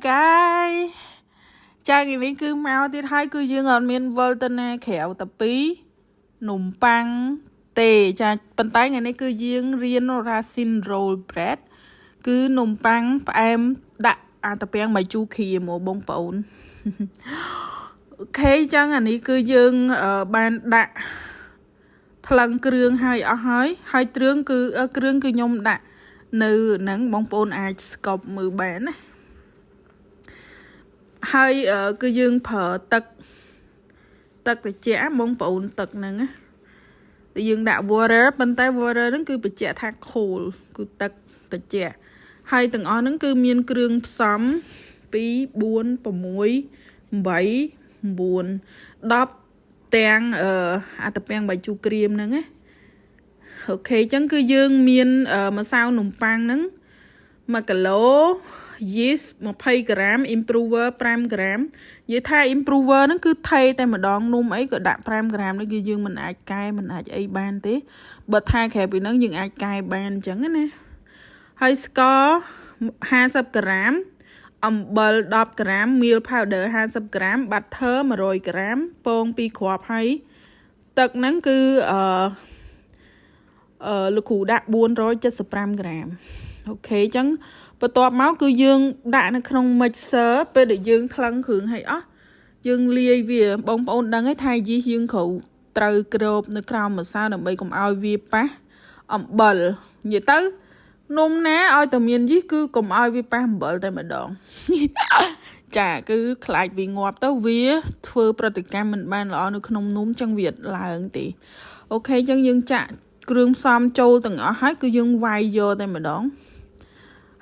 guys ចាថ្ងៃនេះគឺមកទៀតហើយគឺយើងអត់មានវល់ទៅណាក្រៅតែពីនំប៉័ងទេចាប៉ុន្តែថ្ងៃនេះគឺយើងរៀន Raisin roll bread គឺនំប៉័ងផ្អែមដាក់អាតាពាំងបាយជូរគ្រាមកបងប្អូនអូខេចឹងអានេះគឺយើងបានដាក់ថ្លឹងគ្រឿងហើយអស់ហើយគ្រឿងគឺខ្ញុំដាក់នៅហ្នឹងបងប្អូនអាចស្កប់មើលបានណាហើយគឺយើងប្រើទឹកត្រជាក់បងប្អូនទឹកហ្នឹងណាតែយើងដាក់ water ប៉ុន្តែ water ហ្នឹងគឺបញ្ជាក់ថា cold គឺទឹកត្រជាក់ហើយទាំងអស់ហ្នឹងគឺមានគ្រឿងផ្សំ2 4 6 8 9 10ទាំងអាតាពាំងបាយជូរក្រៀមហ្នឹងណាអូខេអញ្ចឹងគឺយើងមានម្សៅនំប៉័ងហ្នឹង1គីឡូyeast 20 ក្រាម improver 5 ក្រាមនិយាយថា improver ហ្នឹងគឺថេតែម្ដងនំអីក៏ដាក់5ក្រាមនេះគឺយើងមិនអាចកែមិនអាចអីបានទេបើថាក្រៅពីហ្នឹងយើងអាចកែបានអញ្ចឹងណាហើយស្ករ50ក្រាមអំបិល10ក្រាម milk powder 50ក្រាម butter 100ក្រាមពង2គ្រាប់ហើយទឹកហ្នឹងគឺលោកគ្រូដាក់475ក្រាមអូខេអញ្ចឹងបន្ទាប់មកគឺយើងដាក់នៅក្នុង mixer ពេលដែលយើងថ្លឹងគ្រឿងឲ្យអស់យើងលាយវាបងប្អូនដឹងហើយថាយីសយើងត្រូវគ្របនៅក្រោមម្សៅដើម្បីកុំឲ្យវាប៉ះអំបិលនិយាយទៅនំណាឲ្យតែមានយីសគឺកុំឲ្យវាប៉ះអំបិលតែម្ដងចាគឺខ្លាចវាងាប់ទៅវាធ្វើប្រតិកម្មមិនបានល្អនៅក្នុងនំចឹងវាឡើងទេអូខេចឹងយើងចាក់គ្រឿងផ្សំចូលទាំងអស់ហើយគឺយើងវាយយកតែម្ដង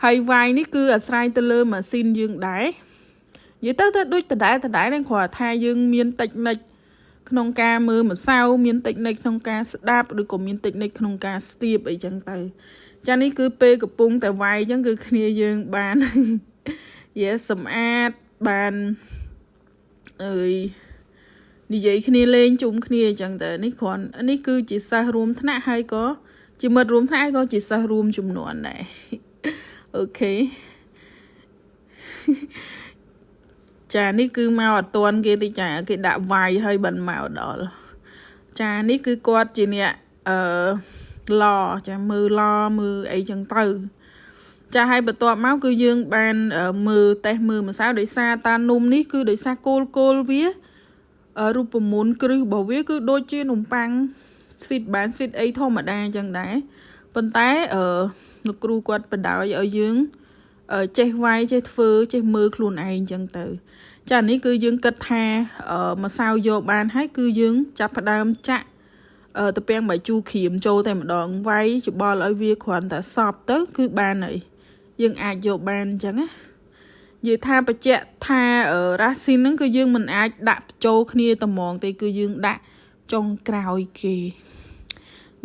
ហើយវាយនេះគឺអាស្រ័យទៅលើម៉ាស៊ីនយើងដែរនិយាយទៅដូចដដែលហ្នឹងគ្រាន់ថាយើងមានតិចនិចក្នុងការមើលម្សៅមានតិចនិចក្នុងការស្ដាប់ឬក៏មានតិចនិចក្នុងការស្ទាបអីចឹងទៅចានេះគឺពេលកំពុងតែវាយចឹងគឺគ្នាយើងបានសម្អាតបាននិយាយគ្នាលេងជុំគ្នាអញ្ចឹងទៅនេះគ្រាន់នេះគឺជាសិស្សរួមថ្នាក់ហើយក៏ជាមិត្តរួមថ្នាក់ហើយក៏ជាសិស្សរួមចំនួនដែរអូខេចានេះគឺមកអត់ទាន់គេទេចាគេដាក់វាយហើយបានមកដល់ចានេះគឺគាត់ជាអ្នកឡចាមើលមើលអីចឹងទៅចាហើយបន្ទាប់មកគឺយើងបានមើលតេស្តមើលម្សៅដោយសារតានំនេះគឺដោយសារគោលវារូបមន្តគ្រឹះរបស់វាគឺដូចជានំប៉័ង sweet អីធម្មតាអញ្ចឹងដែរប៉ុន្តែលោកគ្រូគាត់បដ ឲ្យយើងចេះវាយចេះធ្វើចេះមើលខ្លួនឯងអញ្ចឹងទៅចានេះគឺយើងគិតថាម្សៅយកបានហើយគឺយើងចាប់ផ្ដើមចាក់តាពាំងបាយជូរក្រៀមចូលតែម្ដងវាយច្បល់ឲ្យវាគ្រាន់តែសប់ទៅគឺបានហើយយើងអាចយកបានអញ្ចឹងណានិយាយថាបញ្ជាក់ថារ៉ាស៊ីនហ្នឹងគឺយើងមិនអាចដាក់ចូលគ្នាតែហ្មងទេគឺយើងដាក់ចុងក្រោយគេ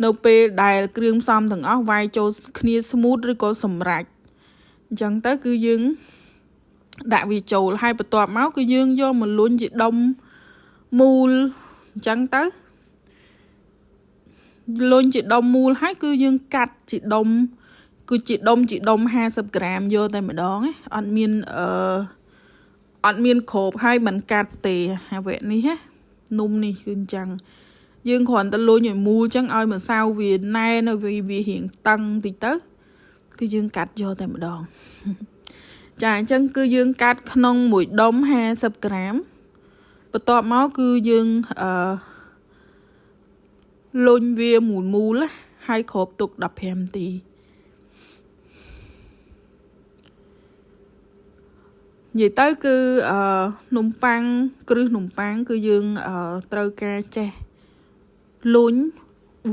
នៅពេលដែលគ្រឿងផ្សំទាំងអស់វាយចូលគ្នា smooth ឬក៏សម្រេចអញ្ចឹងទៅគឺយើងដាក់វាចូលហើយបន្ទាប់មកគឺយើងយកមកលុញជាដុំមូលអញ្ចឹងទៅលុញជាដុំមូលហើយគឺយើងកាត់ជាដុំគឺជាដុំ50ក្រាមយកតែម្ដងណាអត់មានក្របហើយមិនកាត់ទេអាវគ្គនេះណានំនេះគឺអញ្ចឹងយើងគ្រាន់តែលុញឲ្យមូលអញ្ចឹងឲ្យម្សៅវាណែនវារៀងតឹងតិចទៅគឺយើងកាត់យកតែម្ដងចាអញ្ចឹងគឺយើងកាត់ក្នុងមួយដុំ50ក្រាមបន្ទាប់មកគឺយើងលុញវាមូលហើយគ្របទុក15នាទីនិយាយទៅគឺនំប៉័ងគ្រឹះនំប៉័ងគឺយើងត្រូវការចេះលុញ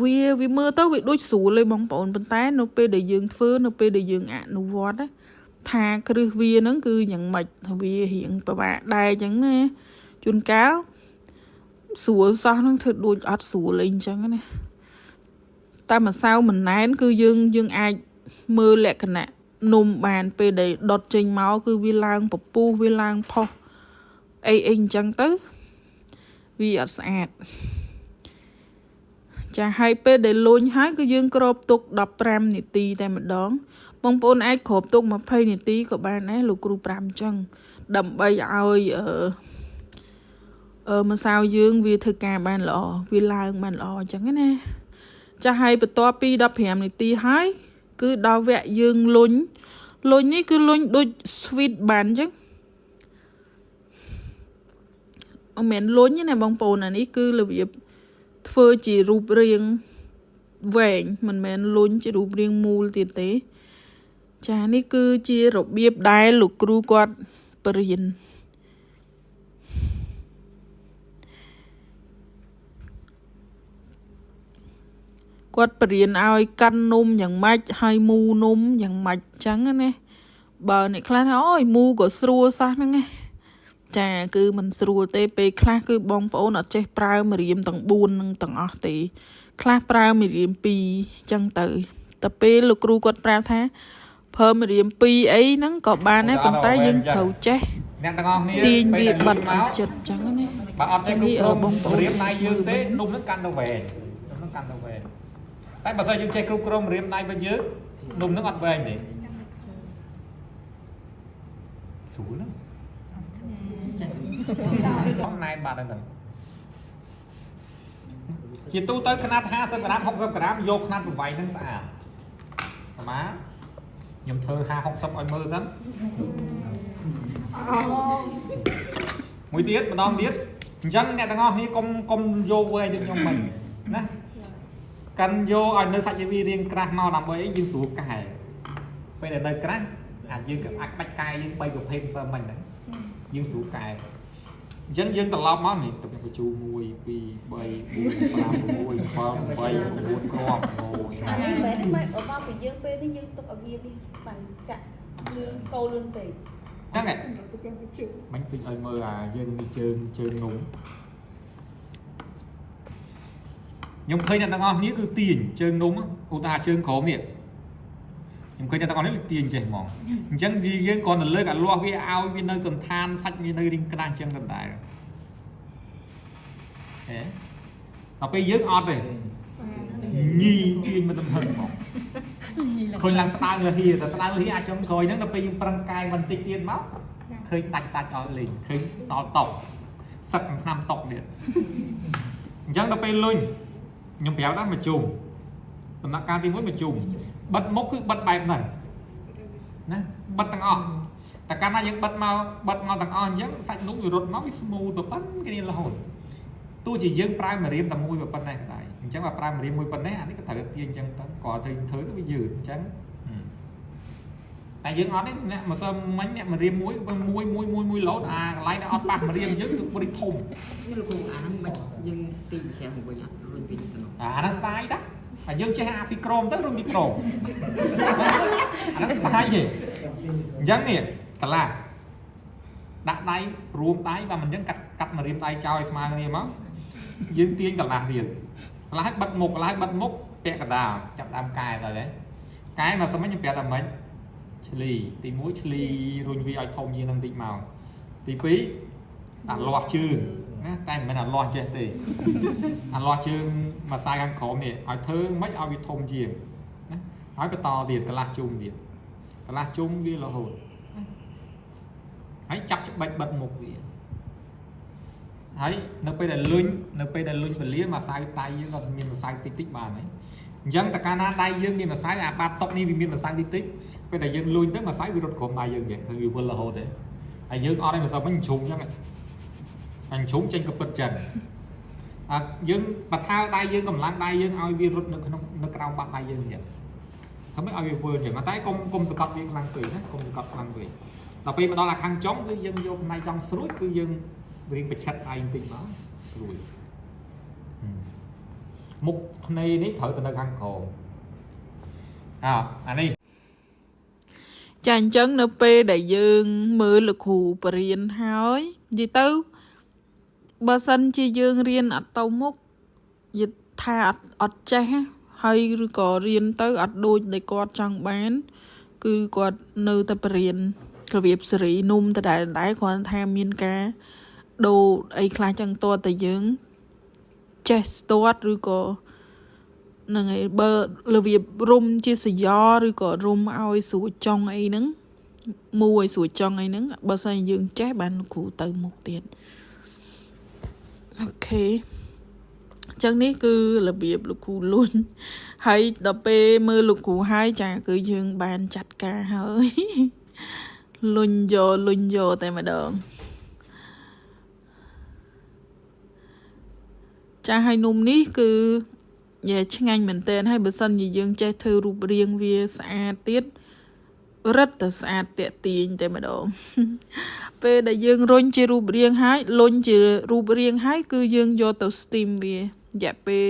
វាមើលទៅវាដូចស្រួលទេបងប្អូនប៉ុន្តែនៅពេលដែលយើងធ្វើនៅពេលដែលយើងអនុវត្តថាគ្រឹះវាហ្នឹងគឺយ៉ាងម៉េចវារៀងពិបាកដែរអញ្ចឹងណាជួនកាលស្រួលសោះហ្នឹងធ្វើដូចអត់ស្រួលអីអញ្ចឹងណាតែម្សៅមិនណែនគឺយើងអាចមើលលក្ខណៈនំបានពេលដែលដុតចេញមកគឺវាឡើងពពុះវាឡើងផុសអីអញ្ចឹងទៅវាអត់ស្អាតចាហើយពេលដែលលុញហើយគឺយើងគ្របទុក15នាទីតែម្ដង បងប្អូនអាចគ្របទុក20នាទីក៏បានដែរលោកគ្រូ5អញ្ចឹងដើម្បីឲ្យម្សៅយើងវាធ្វើការបានល្អវាឡើងបានល្អអញ្ចឹងណាចាស់ហើយបន្ទាប់ពី15នាទីហើយគឺដល់វគ្គយើងលុញនេះគឺលុញដូច sweet បានអញ្ចឹងអត់មែនលុញទេណាបងប្អូនអានេះគឺរបៀបធ្វើជារូបរាងវែងមិនមែនលុញជារូបរាងមូលទៀតទេចានេះគឺជារបៀបដែលលោកគ្រូគាត់បរៀនគាត់បរៀនឲ្យកាន់នំយ៉ាងម៉េចហើយមូនំយ៉ាងម៉េចចឹងណាបើអ្នកខ្លះថាអូយមូក៏ស្រួលសោះហ្នឹងណាចាគឺមិនស្រួលទេពេលខ្លះគឺបងប្អូនអត់ចេះប្រើម្រាមទាំង4នឹងទាំងអស់ទេខ្លះប្រើម្រាម2ចឹងទៅតែពេលលោកគ្រូគាត់ប្រាប់ថាប្រើម្រាម2អីហ្នឹងក៏បានដែរប៉ុន្តែយើងត្រូវចេះអ្នកទាំងអស់គ្នាទាញវាបិទឲ្យចិត្តចឹងណាបើអត់ចេះគ្រប់បងប្អូនម្រាមដៃយើងទេនំហ្នឹងកាន់ទៅវែងតែបើសិនយើងចេះគ្រប់គ្រងម្រាមដៃរបស់យើងនំហ្នឹងអត់វែងទេស្រួលណាស់បងណែបាត់ហ្នឹងជាទូទៅຂະຫນាត់50ក្រាម60ក្រាមយកຂະຫນាត់ប្រវែងហ្នឹងស្អាតប្រហែលខ្ញុំធ្វើ50 60ឲ្យមើលសិនមួយទៀតម្ដងទៀតអញ្ចឹងអ្នកទាំងអស់គ្នាកុំយកវែងដូចខ្ញុំមិញណាកាន់យកឲ្យនៅសាច់វារៀងក្រាស់មកដើម្បីយើងស្រួលកែពេលដែលនៅក្រាស់អាចយើងអាចបាច់កែយើង3ប្រភេទផ្សេងមិញហ្នឹងយើងស្រួលកែអញ្ចឹងយើងត្រឡប់មកនេះទៅបញ្ជូ1 2 3 4 5 6 7 8 9គ្រាប់អូអានេះមែនទេមកបើពីយើងពេលនេះយើងទុកឲ្យវានេះបានចាក់លឿនកោលឿនពេកហ្នឹងហើយមិញពេញឲ្យមើលអាយើងនេះជើងនំខ្ញុំឃើញអ្នកទាំងអស់គ្នាគឺទាញជើងនំឧទាហរណ៍ជើងក្រោមនេះខ្ញុំឃើញអ្នកទាំងអស់នេះទាញចេះហ្មងអញ្ចឹងយើងគ្រាន់តែលើកអាលាស់វាឲ្យវានៅសន្តានសាច់វានៅរីងក្រាស់អញ្ចឹងដដែលដល់ពេលយើងអត់ទេញីទាញមកទំហឹងហ្មងឃើញឡើងស្ដើងលាហៀតែស្ដើងលាហៀអាចចុងក្រោយហ្នឹងដល់ពេលយើងប្រឹងកាយបន្តិចទៀតមកឃើញដាច់សាច់ឲ្យលេងឃើញដល់តុកសឹកឆ្នាំតុកទៀតអញ្ចឹងដល់ពេលលុញខ្ញុំប្រាប់ថាមកជុំដំណាក់កាលទី1មកជុំបិទមុខគឺបិទបែបហ្នឹងណាបិទទាំងអស់តែកាលណាយើងបិទមកទាំងអស់អញ្ចឹងសាច់នំវារត់មកវាស្មូទទៅប៉ុណ្្នឹងគ្នារហូតទោះជាយើងប្រើម្រាមតែមួយប៉ុណ្ណេះក៏ដែរអញ្ចឹងបើប្រើម្រាមមួយប៉ុណ្ណេះអានេះក៏ត្រូវទាញអញ្ចឹងទៅក៏ត្រូវធ្វើទៅវាយឺតអញ្ចឹងតែយើងអត់ទេអ្នកម្សិលមិញអ្នកម្រាមមួយលោតអាកន្លែងដែលអត់ប៉ះម្រាមយើងគឺព្រិចធំលោកគ្រូអាហ្នឹងមិនយើងទីពិសេសមកវិញរុញពីនេះទៅនោះអាហ្នឹងស្ទាយតាតែយើងចេះអាពីក្រមទៅរុញពីក្រមអាហ្នឹងស្ទាយទេអញ្ចឹងនេះកន្លះដាក់ដៃរួមដៃបើមិនអញ្ចឹងកាត់ម្រាមដៃចោលឲ្យស្មើគ្នាមកយើងទាញកន្លះទៀតកន្លះឲ្យបិទមុខពាក់កណ្ដាលចាប់ដើមកែទៅហើយកែមកស្មិញខ្ញុំប្រាប់ថាម៉េចឆ្លីទី1ឆ្លីរុញវាឲ្យធំជាងនឹងតិចមកទី2អាលាស់ជើងណាតែមិនមែនអាលាស់ចេះទេអាលាស់ជើងមួយខ្សែខាងក្រោមនេះឲ្យធ្វើមិនឲ្យវាធំជាងណាហើយបន្តទៀតកន្លះជុំទៀតកន្លះជុំវារហូតហើយចាប់ច្បិចបិទមុខវាហើយនៅពេលដែលលុញពលាម្សៅដៃយើងក៏មានម្សៅតិចបានហើយអញ្ចឹងតើកាលណាដៃយើងមានម្សៅអាបាតតុកនេះវាមានម្សៅតិចពេលដែលយើងលុញទៅម្សៅវារត់ក្រោមដៃយើងឃើញវាវិលរហូតទេហើយយើងអត់ឲ្យម្សៅមិញជ្រុំអញ្ចឹងអញជ្រុំចេញក៏ពិតចឹងយើងបើថាដៃយើងកម្លាំងដៃយើងឲ្យវារត់នៅក្រោមបាត់ដៃយើងអញ្ចឹងធ្វើម៉េចឲ្យវាវើអញ្ចឹងតែកុំសង្កត់វាខ្លាំងពេកណាកុំសង្កត់ខ្លាំងពេកដល់ពេលមកដល់អាខាងចុងគឺយើងយកផ្នែកចុងស្រួចគឺយើងរៀងប្រឆិតឯងបន្តិចមកស្រួយមុខភ្នែកនេះត្រូវទៅនៅខាងក្រោមអានេះចាអញ្ចឹងនៅពេលដែលយើងមើលលោកគ្រូបរៀនហើយនិយាយទៅបើសិនជាយើងរៀនអត់ទៅមុខនិយាយថាអត់ចេះហើយឬក៏រៀនទៅអត់ដូចដែលគាត់ចង់បានគឺគាត់នៅតែបរៀនរបៀបសេរីនំដដែលគ្រាន់ថាមានការដូរអីខ្លះចឹងតតែយើងចេះស្ទាត់ឬក៏ នឹងឯបើរបៀបរុំជាសយ៉ឬក៏រុំឲ្យស្រួចចុងអីហ្នឹងមួយស្រួចចុងអីហ្នឹងបើសិនយើងចេះបានលោកគ្រូទៅមុខទៀតអូខេចឹងនេះគឺរបៀបលោកគ្រូលួញហើយដល់ពេលមើលលោកគ្រូហើយចាគឺយើងបានចាត់ការហើយលុញយកតែម្ដងចាហើយនំនេះគឺឆ្ងាញ់មែនទែនហើយបើសិនជាយើងចេះធ្វើរូបរាងវាស្អាតទៀតរឹតតែស្អាតតាក់ទាញតែម្ដងពេលដែលយើងរុញជារូបរាងហើយលុញជារូបរាងហើយគឺយើងយកទៅ steam វារយៈពេល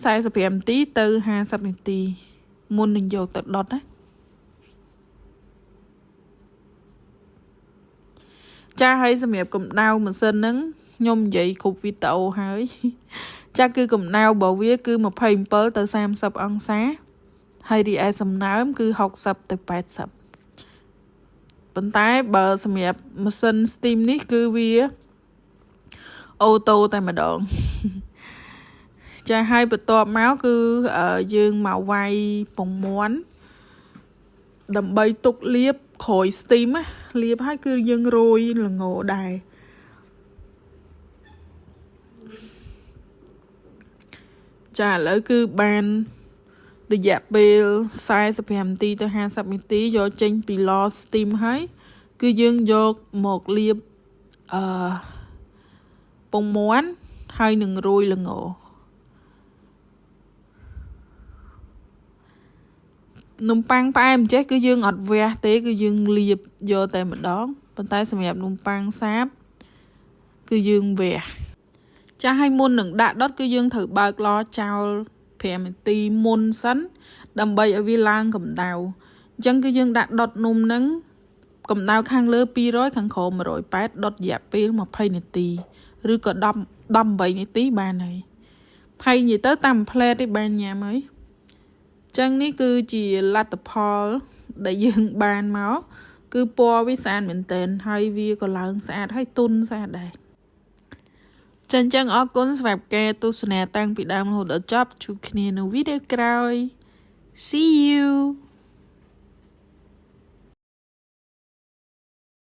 45នាទីទៅ50នាទីមុននឹងយកទៅដុតណាចាហើយសម្រាប់កម្ដៅម៉ាស៊ីនហ្នឹងខ្ញុំនិយាយគ្រប់វីដេអូហើយចាគឺកម្ដៅរបស់វាគឺ27ទៅ30អង្សាហើយរីឯសំណើមគឺ60ទៅ80ប៉ុន្តែបើសម្រាប់ម៉ាស៊ីន steam នេះគឺវាអូតូតែម្ដងចាហើយបន្ទាប់មកគឺយើងមកវាយពងមាន់ដើម្បីទុកលាបក្រោយ steam ណាលាបហើយគឺយើងរោយល្ងដែរចាឥឡូវគឺបានរយៈពេល45នាទីទៅ50នាទីយកចេញពីឡ steam ហើយគឺយើងយកមកលាបពងមាន់ហើយនឹងរោយល្ងនំប៉័ងផ្អែមចេះគឺយើងអត់វះទេគឺយើងលាបយកតែម្ដងប៉ុន្តែសម្រាប់នំប៉័ងសាបគឺយើងវះចាស់ឲ្យមុននឹងដាក់ដុតគឺយើងត្រូវបើកឡចោល5នាទីមុនសិនដើម្បីឲ្យវាឡើងកម្ដៅអញ្ចឹងគឺយើងដាក់ដុតនំហ្នឹងកម្ដៅខាងលើ200ខាងក្រោម180ដុតរយៈពេល20នាទីឬក៏18នាទីបានហើយថៃនិយាយទៅតាមផ្លែតទេបានញ៉ាំហើយចឹងនេះគឺជាលទ្ធផលដែលយើងបានមកគឺពណ៌វាស្អាតមែនទែនហើយវាក៏ឡើងស្អាតហើយទុនស្អាតដែរចឹងអរគុណសម្រាប់ការទស្សនាតាំងពីដើមរហូតដល់ចប់ជួបគ្នានៅវីដេអូក្រោយ See you